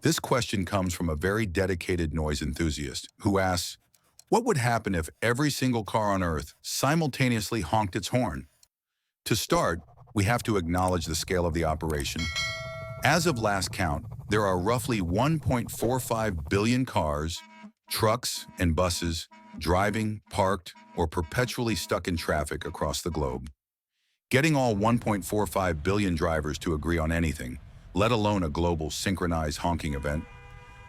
This question comes from a very dedicated noise enthusiast who asks, what would happen if every single car on Earth simultaneously honked its horn? To start, we have to acknowledge the scale of the operation. As of last count, there are roughly 1.45 billion cars, trucks, and buses driving, parked, or perpetually stuck in traffic across the globe. Getting all 1.45 billion drivers to agree on anything, let alone a global synchronized honking event,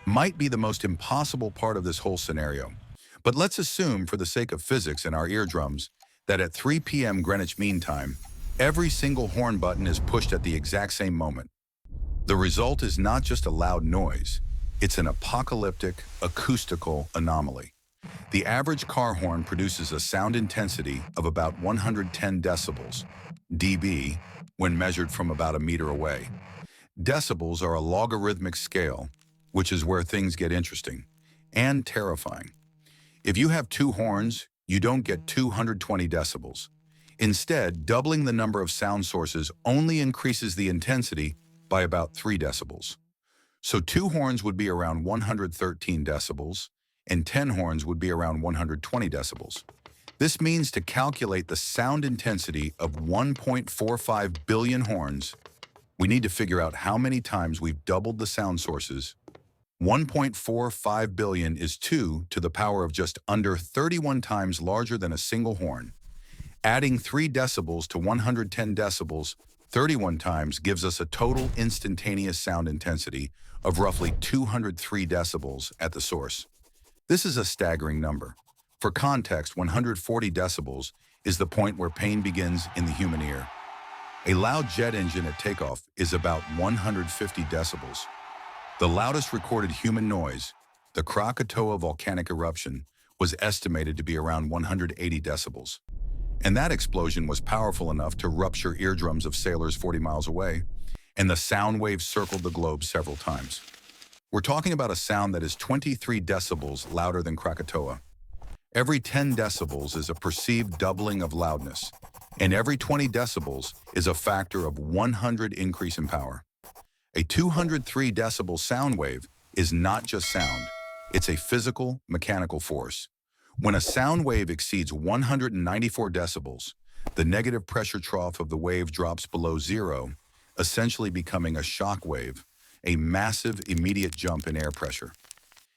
might be the most impossible part of this whole scenario. But let's assume, for the sake of physics and our eardrums, that at 3 p.m. Greenwich Mean Time, every single horn button is pushed at the exact same moment. The result is not just a loud noise, it's an apocalyptic, acoustical anomaly. The average car horn produces a sound intensity of about 110 decibels, dB, when measured from about a meter away. Decibels are a logarithmic scale, which is where things get interesting and terrifying. If you have two horns, you don't get 220 decibels. Instead, doubling the number of sound sources only increases the intensity by about 3 decibels. So 2 horns would be around 113 decibels, and 10 horns would be around 120 decibels. This means to calculate the sound intensity of 1.45 billion horns, we need to figure out how many times we've doubled the sound sources. 1.45 billion is 2 to the power of just under 31 times larger than a single horn. Adding 3 decibels to 110 decibels 31 times gives us a total instantaneous sound intensity of roughly 203 decibels at the source. This is a staggering number. For context, 140 decibels is the point where pain begins in the human ear. A loud jet engine at takeoff is about 150 decibels. The loudest recorded human noise, the Krakatoa volcanic eruption, was estimated to be around 180 decibels. And that explosion was powerful enough to rupture eardrums of sailors 40 miles away, and the sound waves circled the globe several times. We're talking about a sound that is 23 decibels louder than Krakatoa. Every 10 decibels is a perceived doubling of loudness, and every 20 decibels is a factor of 100 increase in power. A 203 decibel sound wave is not just sound, it's a physical, mechanical force. When a sound wave exceeds 194 decibels, the negative pressure trough of the wave drops below zero, essentially becoming a shock wave, a massive immediate jump in air pressure.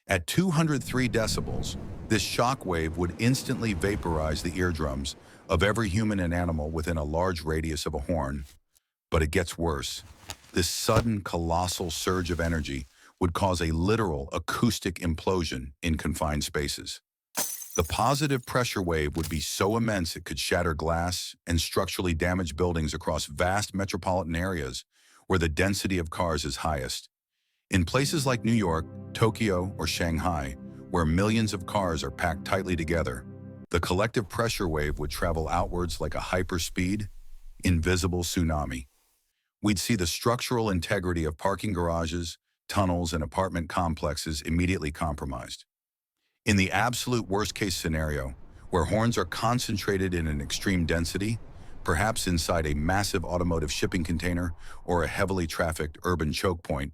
At 203 decibels, this shock wave would instantly vaporize the eardrums of every human and animal within a large radius of a horn. But it gets worse. This sudden, colossal surge of energy would cause a literal acoustic implosion in confined spaces. The positive pressure wave would be so immense it could shatter glass and structurally damage buildings across vast metropolitan areas where the density of cars is highest. In places like New York, Tokyo, or Shanghai, where millions of cars are packed tightly together, the collective pressure wave would travel outwards like a hyperspeed, invisible tsunami. We'd see the structural integrity of parking garages, tunnels, and apartment complexes immediately compromised. In the absolute worst-case scenario, where horns are concentrated in an extreme density, perhaps inside a massive automotive shipping container or a heavily trafficked urban choke point,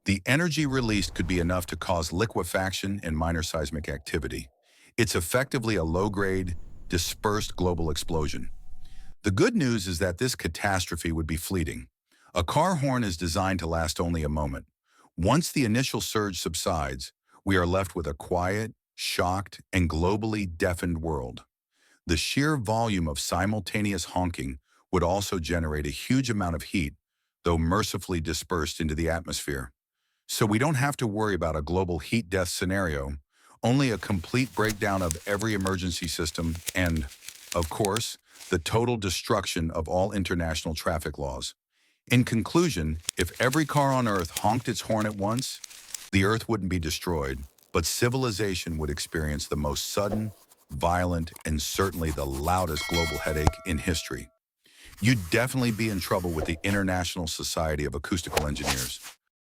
the energy released could be enough to cause liquefaction and minor seismic activity. It's effectively a low-grade, dispersed global explosion. The good news is that this catastrophe would be fleeting. A car horn is designed to last only a moment. Once the initial surge subsides, we are left with a quiet, shocked, and globally deafened world. The sheer volume of simultaneous honking would also generate a huge amount of heat, though mercifully dispersed into the atmosphere. So we don't have to worry about a global heat death scenario, only a complete breakdown of every emergency system and, of course, the total destruction of all international traffic laws. In conclusion, if every car on Earth honked its horn at once, the Earth wouldn't be destroyed, but civilization would experience the most sudden, violent, and certainly the loudest global headache in history. You'd definitely be in trouble with the International Society of Acoustical Engineers.